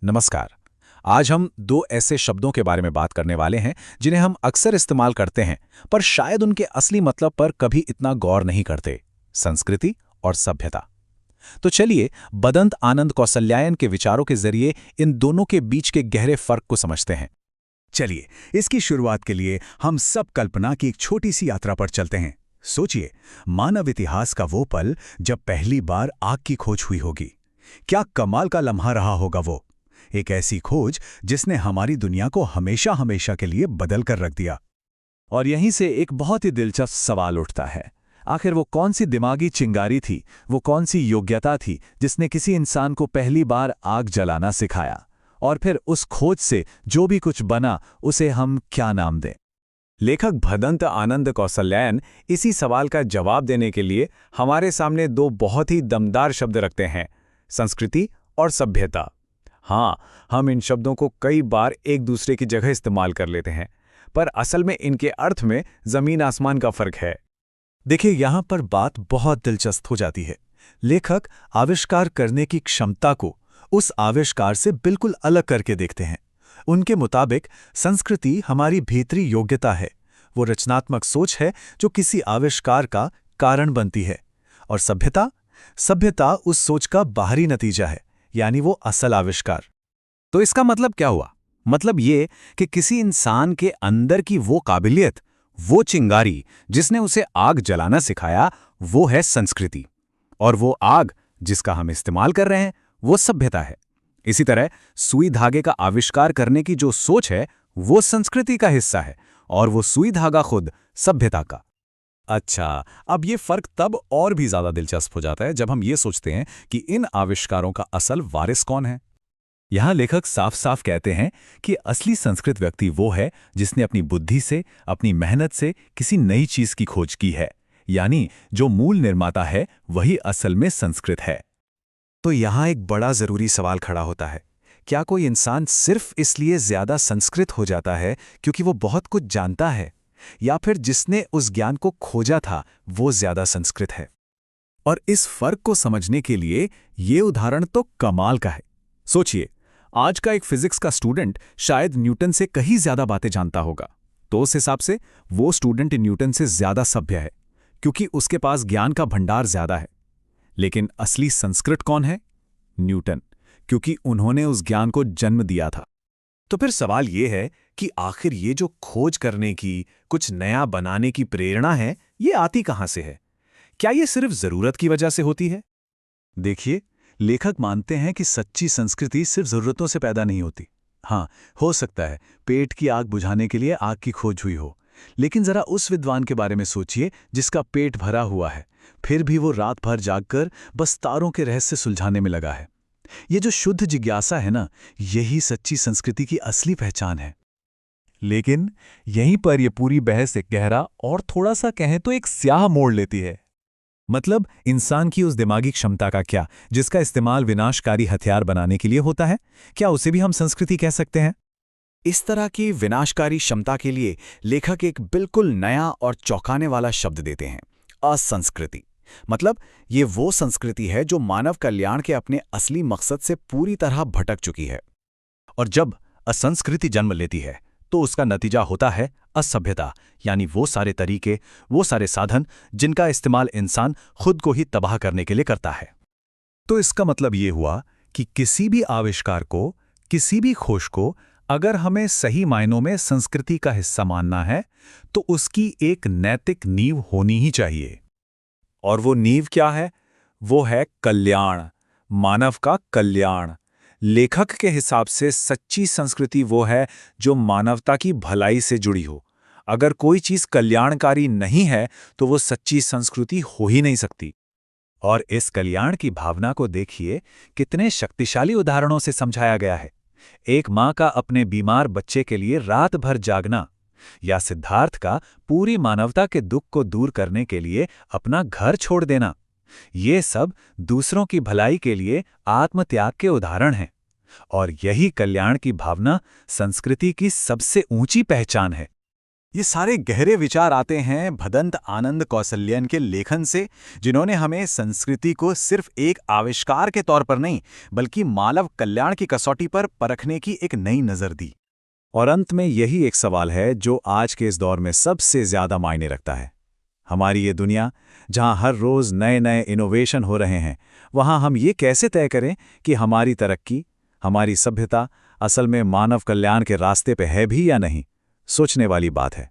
नमस्कार। आज हम दो ऐसे शब्दों के बारे में बात करने वाले हैं जिन्हें हम अक्सर इस्तेमाल करते हैं, पर शायद उनके असली मतलब पर कभी इतना गौर नहीं करते। संस्कृति और सभ्यता। तो चलिए बदंत आनंद कौसल्यायन के विचारों के जरिए इन दोनों के बीच के गहरे फर्क को समझते हैं। चलिए, इसकी शुरुआत के लिए हम सब कल्पना की एक छोटी सी यात्रा पर चलते हैं। सोचिए, मानव इतिहास का वो पल जब पहली बार आग की खोज हुई होगी। क्या कमाल का लम्हा रहा होगा वो। एक ऐसी खोज जिसने हमारी दुनिया को हमेशा हमेशा के लिए बदल कर रख दिया। और यहीं से एक बहुत ही दिलचस्प सवाल उठता है। आखिर वो कौन सी दिमागी चिंगारी थी, वो कौन सी योग्यता थी जिसने किसी इंसान को पहली बार आग जलाना सिखाया? और फिर उस खोज से जो भी कुछ बना उसे हम क्या नाम दें? लेखक बदंत आनंद कौसल्यायन इसी सवाल का जवाब देने के लिए हमारे सामने दो बहुत ही दमदार शब्द रखते हैं, संस्कृति और सभ्यता। हाँ, हम इन शब्दों को कई बार एक दूसरे की जगह इस्तेमाल कर लेते हैं, पर असल में इनके अर्थ में जमीन आसमान का फर्क है। देखिए, यहाँ पर बात बहुत दिलचस्प हो जाती है। लेखक आविष्कार करने की क्षमता को उस आविष्कार से बिल्कुल अलग करके देखते हैं। उनके मुताबिक संस्कृति हमारी भीतरी योग्यता है, वो रचनात्मक सोच है जो किसी आविष्कार का कारण बनती है। और सभ्यता उस सोच का बाहरी नतीजा है, यानी वो असल आविष्कार। तो इसका मतलब क्या हुआ? मतलब ये कि किसी इंसान के अंदर की वो काबिलियत, वो चिंगारी जिसने उसे आग जलाना सिखाया, वो है संस्कृति। और वो आग जिसका हम इस्तेमाल कर रहे हैं, वो सभ्यता है। इसी तरह सुई धागे का आविष्कार करने की जो सोच है, वो संस्कृति का हिस्सा है, और वो सुई धागा खुद सभ्यता का। अच्छा, अब ये फर्क तब और भी ज्यादा दिलचस्प हो जाता है जब हम ये सोचते हैं कि इन आविष्कारों का असल वारिस कौन है। यहाँ लेखक साफ साफ कहते हैं कि असली संस्कृत व्यक्ति वो है जिसने अपनी बुद्धि से, अपनी मेहनत से किसी नई चीज की खोज की है। यानी जो मूल निर्माता है वही असल में संस्कृत है। तो यहाँ एक बड़ा जरूरी सवाल खड़ा होता है। क्या कोई इंसान सिर्फ इसलिए ज्यादा संस्कृत हो जाता है क्योंकि वो बहुत कुछ जानता है, या फिर जिसने उस ज्ञान को खोजा था वो ज्यादा संस्कृत है? और इस फर्क को समझने के लिए ये उदाहरण तो कमाल का है। सोचिए, आज का एक फिजिक्स का स्टूडेंट शायद न्यूटन से कहीं ज्यादा बातें जानता होगा, तो उस हिसाब से वो स्टूडेंट न्यूटन से ज्यादा सभ्य है क्योंकि उसके पास ज्ञान का भंडार ज्यादा है। लेकिन असली संस्कृत कौन है? न्यूटन, क्योंकि उन्होंने उस ज्ञान को जन्म दिया था। तो फिर सवाल ये है कि आखिर ये जो खोज करने की, कुछ नया बनाने की प्रेरणा है, ये आती कहाँ से है? क्या ये सिर्फ जरूरत की वजह से होती है? देखिए, लेखक मानते हैं कि सच्ची संस्कृति सिर्फ जरूरतों से पैदा नहीं होती। हाँ, हो सकता है पेट की आग बुझाने के लिए आग की खोज हुई हो, लेकिन जरा उस विद्वान के बारे में सोचिए जिसका पेट भरा हुआ है, फिर भी वो रात भर जागकर बस तारों के रहस्य सुलझाने में लगा है। ये जो शुद्ध जिज्ञासा है ना, यही सच्ची संस्कृति की असली पहचान है। लेकिन यहीं पर यह पूरी बहस एक गहरा और थोड़ा सा कहें तो एक स्याह मोड़ लेती है। मतलब इंसान की उस दिमागी क्षमता का क्या, जिसका इस्तेमाल विनाशकारी हथियार बनाने के लिए होता है, क्या उसे भी हम संस्कृति कह सकते हैं? इस तरह की विनाशकारी क्षमता के लिए लेखक एक बिल्कुल नया और चौंकाने वाला शब्द देते हैं, असंस्कृति। मतलब ये वो संस्कृति है जो मानव कल्याण के अपने असली मकसद से पूरी तरह भटक चुकी है। और जब असंस्कृति जन्म लेती है तो उसका नतीजा होता है असभ्यता, यानी वो सारे तरीके, वो सारे साधन जिनका इस्तेमाल इंसान खुद को ही तबाह करने के लिए करता है। तो इसका मतलब ये हुआ कि किसी भी आविष्कार को, किसी भी खोज को अगर हमें सही मायनों में संस्कृति का हिस्सा मानना है तो उसकी एक नैतिक नींव होनी ही चाहिए। और वो नींव क्या है? वो है कल्याण, मानव का कल्याण। लेखक के हिसाब से सच्ची संस्कृति वो है जो मानवता की भलाई से जुड़ी हो। अगर कोई चीज कल्याणकारी नहीं है तो वो सच्ची संस्कृति हो ही नहीं सकती। और इस कल्याण की भावना को देखिए कितने शक्तिशाली उदाहरणों से समझाया गया है। एक माँ का अपने बीमार बच्चे के लिए रात भर जागना, या सिद्धार्थ का पूरी मानवता के दुख को दूर करने के लिए अपना घर छोड़ देना। ये सब दूसरों की भलाई के लिए आत्मत्याग के उदाहरण हैं। और यही कल्याण की भावना संस्कृति की सबसे ऊंची पहचान है। ये सारे गहरे विचार आते हैं भदंत आनंद कौसल्यान के लेखन से, जिन्होंने हमें संस्कृति को सिर्फ एक आविष्कार के तौर पर नहीं, बल्कि मानव कल्याण की कसौटी पर परखने की एक नई नज़र दी। और अंत में यही एक सवाल है जो आज के इस दौर में सबसे ज़्यादा मायने रखता है। हमारी ये दुनिया, जहां हर रोज़ नए नए इनोवेशन हो रहे हैं, वहां हम ये कैसे तय करें कि हमारी तरक्की, हमारी सभ्यता असल में मानव कल्याण के रास्ते पे है भी या नहीं? सोचने वाली बात है।